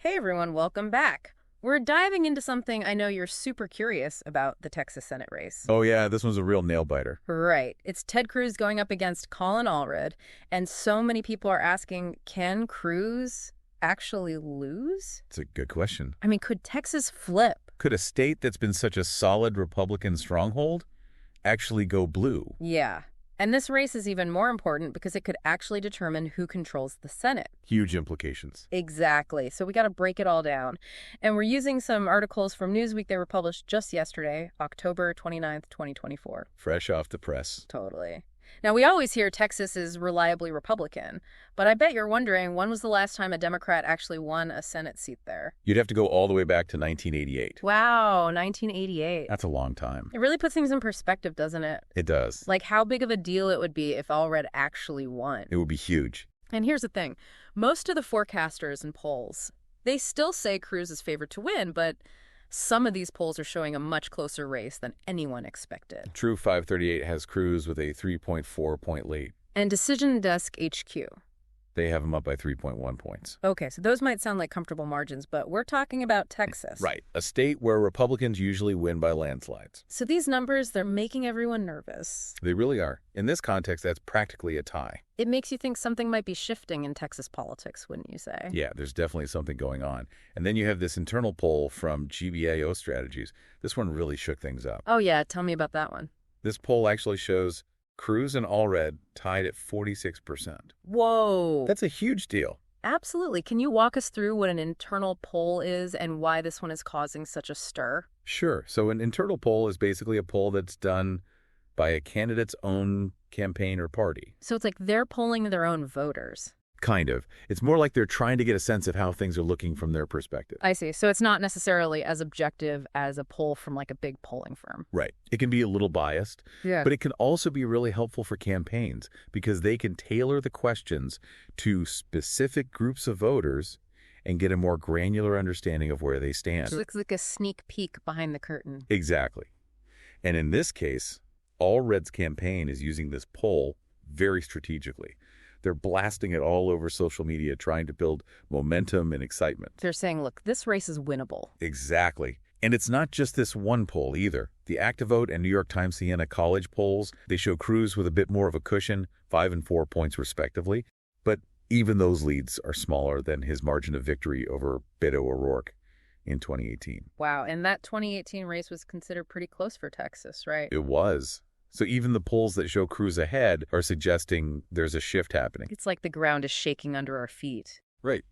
Hey everyone, welcome back. We're diving into something I know you're super curious about, the Texas Senate race. Oh yeah, this one's a real nail-biter. Right. It's Ted Cruz going up against Colin Allred, and so many people are asking, can Cruz actually lose? It's a good question. I mean, could Texas flip? Could a state that's been such a solid Republican stronghold actually go blue? Yeah. And this race is even more important because it could actually determine who controls the Senate. Huge implications. Exactly. So we got to break it all down. And we're using some articles from Newsweek. They were published just yesterday, October 29th, 2024. Fresh off the press. Totally. Now, we always hear Texas is reliably Republican, but I bet you're wondering, when was the last time a Democrat actually won a Senate seat there? You'd have to go all the way back to 1988. Wow, 1988. That's a long time. It really puts things in perspective, doesn't it? It does. Like how big of a deal it would be if Allred actually won. It would be huge. And here's the thing. Most of the forecasters and polls, they still say Cruz is favored to win, but some of these polls are showing a much closer race than anyone expected. True 538 has Cruz with a 3.4-point lead. And Decision Desk HQ. They have him up by 3.1 points. Okay, so those might sound like comfortable margins, but we're talking about Texas. Right, a state where Republicans usually win by landslides. So these numbers, they're making everyone nervous. They really are. In this context, that's practically a tie. It makes you think something might be shifting in Texas politics, wouldn't you say? Yeah, there's definitely something going on. And then you have this internal poll from GBAO Strategies. This one really shook things up. Oh yeah, tell me about that one. This poll actually shows Cruz and Allred tied at 46%. Whoa. That's a huge deal. Absolutely. Can you walk us through what an internal poll is and why this one is causing such a stir? Sure. So an internal poll is basically a poll that's done by a candidate's own campaign or party. So it's like they're polling their own voters. Kind of. It's more like they're trying to get a sense of how things are looking from their perspective. I see. So it's not necessarily as objective as a poll from like a big polling firm. Right. It can be a little biased, Yeah. but it can also be really helpful for campaigns because they can tailor the questions to specific groups of voters and get a more granular understanding of where they stand. So it looks like a sneak peek behind the curtain. Exactly. And in this case, Allred's campaign is using this poll very strategically. They're blasting it all over social media, trying to build momentum and excitement. They're saying, look, this race is winnable. Exactly. And it's not just this one poll either. The Activote and New York Times Siena College polls, they show Cruz with a bit more of a cushion, 5 and 4 points respectively. But even those leads are smaller than his margin of victory over Beto O'Rourke in 2018. Wow. And that 2018 race was considered pretty close for Texas, right? It was. So even the polls that show Cruz ahead are suggesting there's a shift happening. It's like the ground is shaking under our feet. Right.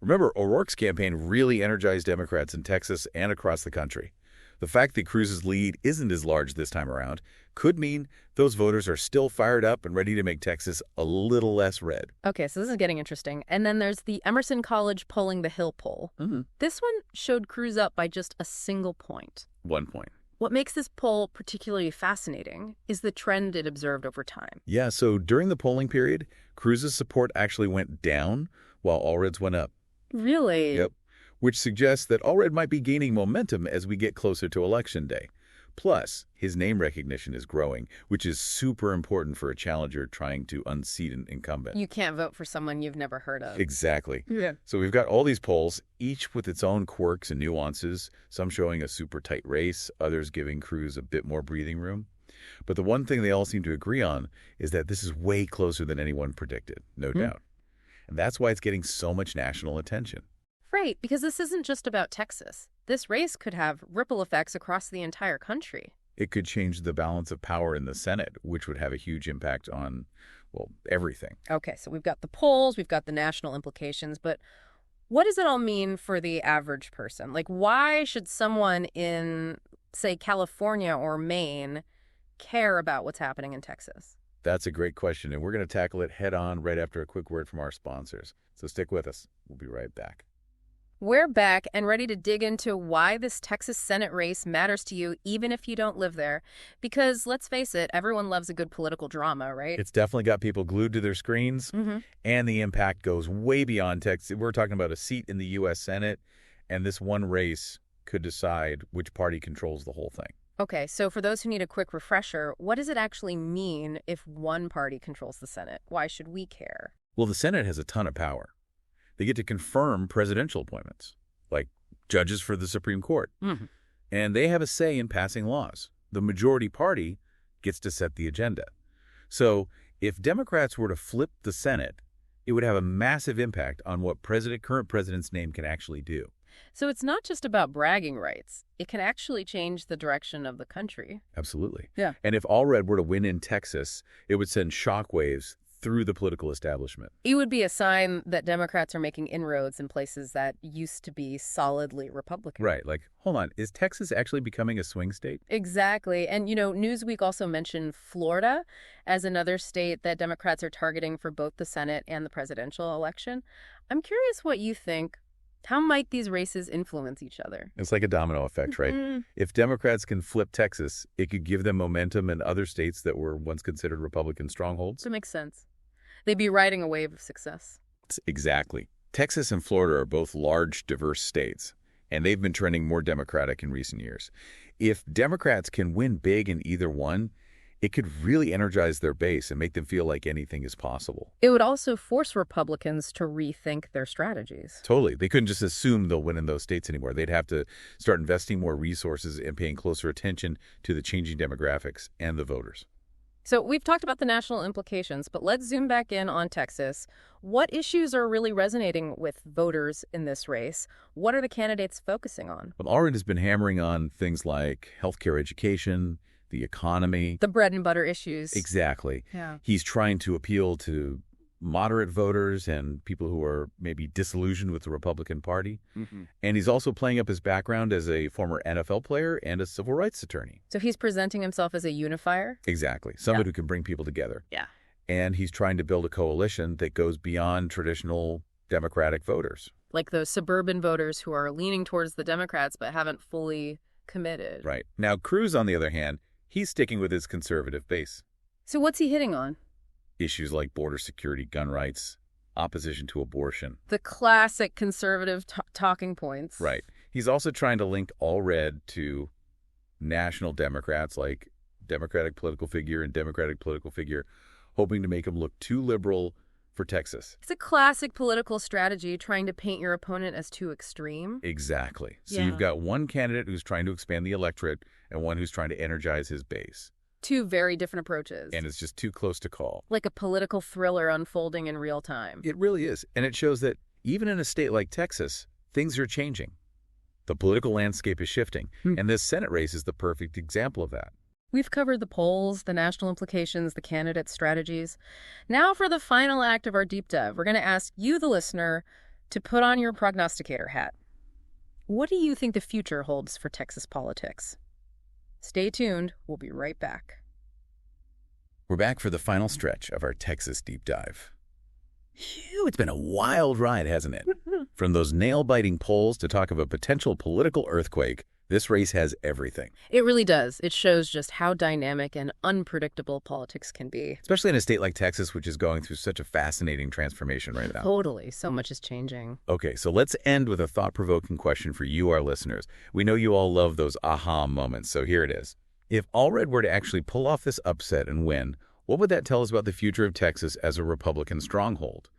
Remember, O'Rourke's campaign really energized Democrats in Texas and across the country. The fact that Cruz's lead isn't as large this time around could mean those voters are still fired up and ready to make Texas a little less red. Okay, so this is getting interesting. And then there's the Emerson College Polling the Hill poll. This one showed Cruz up by just a single point. 1 point. What makes this poll particularly fascinating is the trend it observed over time. Yeah, so during the polling period, Cruz's support actually went down while Allred's went up. Really? Yep. Which suggests that Allred might be gaining momentum as we get closer to Election Day. Plus, his name recognition is growing, which is super important for a challenger trying to unseat an incumbent. You can't vote for someone you've never heard of. Exactly. Yeah. So we've got all these polls, each with its own quirks and nuances, some showing a super tight race, others giving Cruz a bit more breathing room. But the one thing they all seem to agree on is that this is way closer than anyone predicted, no doubt. And that's why it's getting so much national attention. Right, because this isn't just about Texas. This race could have ripple effects across the entire country. It could change the balance of power in the Senate, which would have a huge impact on, well, everything. Okay, so we've got the polls, we've got the national implications, but what does it all mean for the average person? Like, why should someone in, say, California or Maine care about what's happening in Texas? That's a great question, and we're going to tackle it head on right after a quick word from our sponsors. So stick with us. We'll be right back. We're back and ready to dig into why this Texas Senate race matters to you, even if you don't live there. Because, let's face it, everyone loves a good political drama, right? It's definitely got people glued to their screens, and the impact goes way beyond Texas. We're talking about a seat in the U.S. Senate, and this one race could decide which party controls the whole thing. Okay, so for those who need a quick refresher, what does it actually mean if one party controls the Senate? Why should we care? Well, the Senate has a ton of power. They get to confirm presidential appointments, like judges for the Supreme Court. Mhm. And they have a say in passing laws. The majority party gets to set the agenda. So if Democrats were to flip the Senate, it would have a massive impact on what current president's name can actually do. So it's not just about bragging rights. It can actually change the direction of the country. Absolutely. Yeah. And if Allred were to win in Texas, it would send shockwaves through the political establishment. It would be a sign that Democrats are making inroads in places that used to be solidly Republican. Right. Like, hold on, is Texas actually becoming a swing state? Exactly. And, Newsweek also mentioned Florida as another state that Democrats are targeting for both the Senate and the presidential election. I'm curious what you think. How might these races influence each other? It's like a domino effect, right? If Democrats can flip Texas, it could give them momentum in other states that were once considered Republican strongholds. That makes sense. They'd be riding a wave of success. Exactly. Texas and Florida are both large, diverse states, and they've been trending more Democratic in recent years. If Democrats can win big in either one, it could really energize their base and make them feel like anything is possible. It would also force Republicans to rethink their strategies. Totally. They couldn't just assume they'll win in those states anymore. They'd have to start investing more resources and paying closer attention to the changing demographics and the voters. So we've talked about the national implications, but let's zoom back in on Texas. What issues are really resonating with voters in this race? What are the candidates focusing on? Well, Allred has been hammering on things like healthcare, education, the economy. The bread and butter issues. Exactly. Yeah. He's trying to appeal to moderate voters and people who are maybe disillusioned with the Republican Party. And he's also playing up his background as a former NFL player and a civil rights attorney. So he's presenting himself as a unifier? Exactly. Somebody who can bring people together. Yeah. And he's trying to build a coalition that goes beyond traditional Democratic voters. Like those suburban voters who are leaning towards the Democrats but haven't fully committed. Right. Now, Cruz, on the other hand, he's sticking with his conservative base. So what's he hitting on? Issues like border security, gun rights, opposition to abortion. The classic conservative talking points. Right. He's also trying to link Allred to national Democrats like Democratic political figure and Democratic political figure, hoping to make him look too liberal for Texas. It's a classic political strategy, trying to paint your opponent as too extreme. Exactly. So Yeah. you've got one candidate who's trying to expand the electorate and one who's trying to energize his base. Two very different approaches. And it's just too close to call. Like a political thriller unfolding in real time. It really is. And it shows that even in a state like Texas, things are changing. The political landscape is shifting. And this Senate race is the perfect example of that. We've covered the polls, the national implications, the candidate strategies. Now for the final act of our deep dive, we're going to ask you, the listener, to put on your prognosticator hat. What do you think the future holds for Texas politics? Stay tuned. We'll be right back. We're back for the final stretch of our Texas deep dive. Phew, it's been a wild ride, hasn't it? From those nail-biting polls to talk of a potential political earthquake, this race has everything. It really does. It shows just how dynamic and unpredictable politics can be. Especially in a state like Texas, which is going through such a fascinating transformation right now. Totally. So much is changing. Okay, so let's end with a thought-provoking question for you, our listeners. We know you all love those aha moments, so here it is. If Allred were to actually pull off this upset and win, what would that tell us about the future of Texas as a Republican stronghold?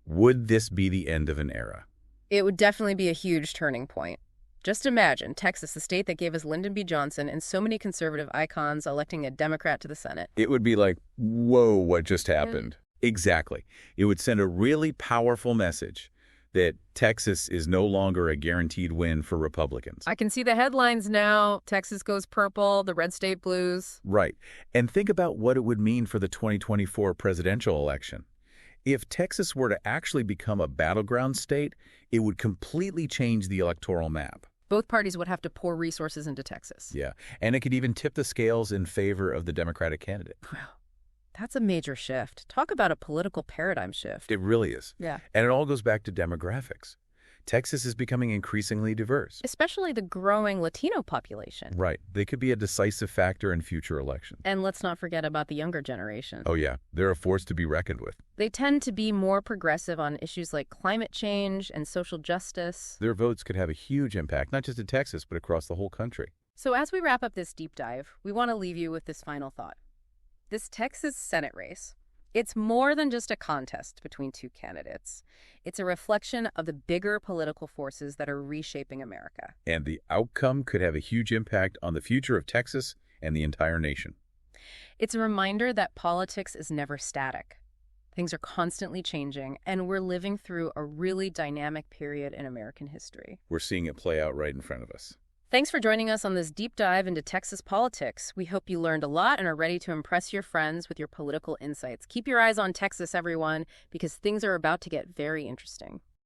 Would this be the end of an era? It would definitely be a huge turning point. Just imagine Texas, the state that gave us Lyndon B. Johnson and so many conservative icons, electing a Democrat to the Senate. It would be like, whoa, what just happened? Exactly. It would send a really powerful message that Texas is no longer a guaranteed win for Republicans. I can see the headlines now. Texas goes purple, the red state blues. Right. And think about what it would mean for the 2024 presidential election. If Texas were to actually become a battleground state, it would completely change the electoral map. Both parties would have to pour resources into Texas. Yeah. And it could even tip the scales in favor of the Democratic candidate. Wow. That's a major shift. Talk about a political paradigm shift. It really is. Yeah. And it all goes back to demographics. Texas is becoming increasingly diverse. Especially the growing Latino population. Right. They could be a decisive factor in future elections. And let's not forget about the younger generation. Oh, yeah. They're a force to be reckoned with. They tend to be more progressive on issues like climate change and social justice. Their votes could have a huge impact, not just in Texas, but across the whole country. So as we wrap up this deep dive, we want to leave you with this final thought. This Texas Senate race, It's more than just a contest between two candidates. It's a reflection of the bigger political forces that are reshaping America. And the outcome could have a huge impact on the future of Texas and the entire nation. It's a reminder that politics is never static. Things are constantly changing, and we're living through a really dynamic period in American history. We're seeing it play out right in front of us. Thanks for joining us on this deep dive into Texas politics. We hope you learned a lot and are ready to impress your friends with your political insights. Keep your eyes on Texas, everyone, because things are about to get very interesting.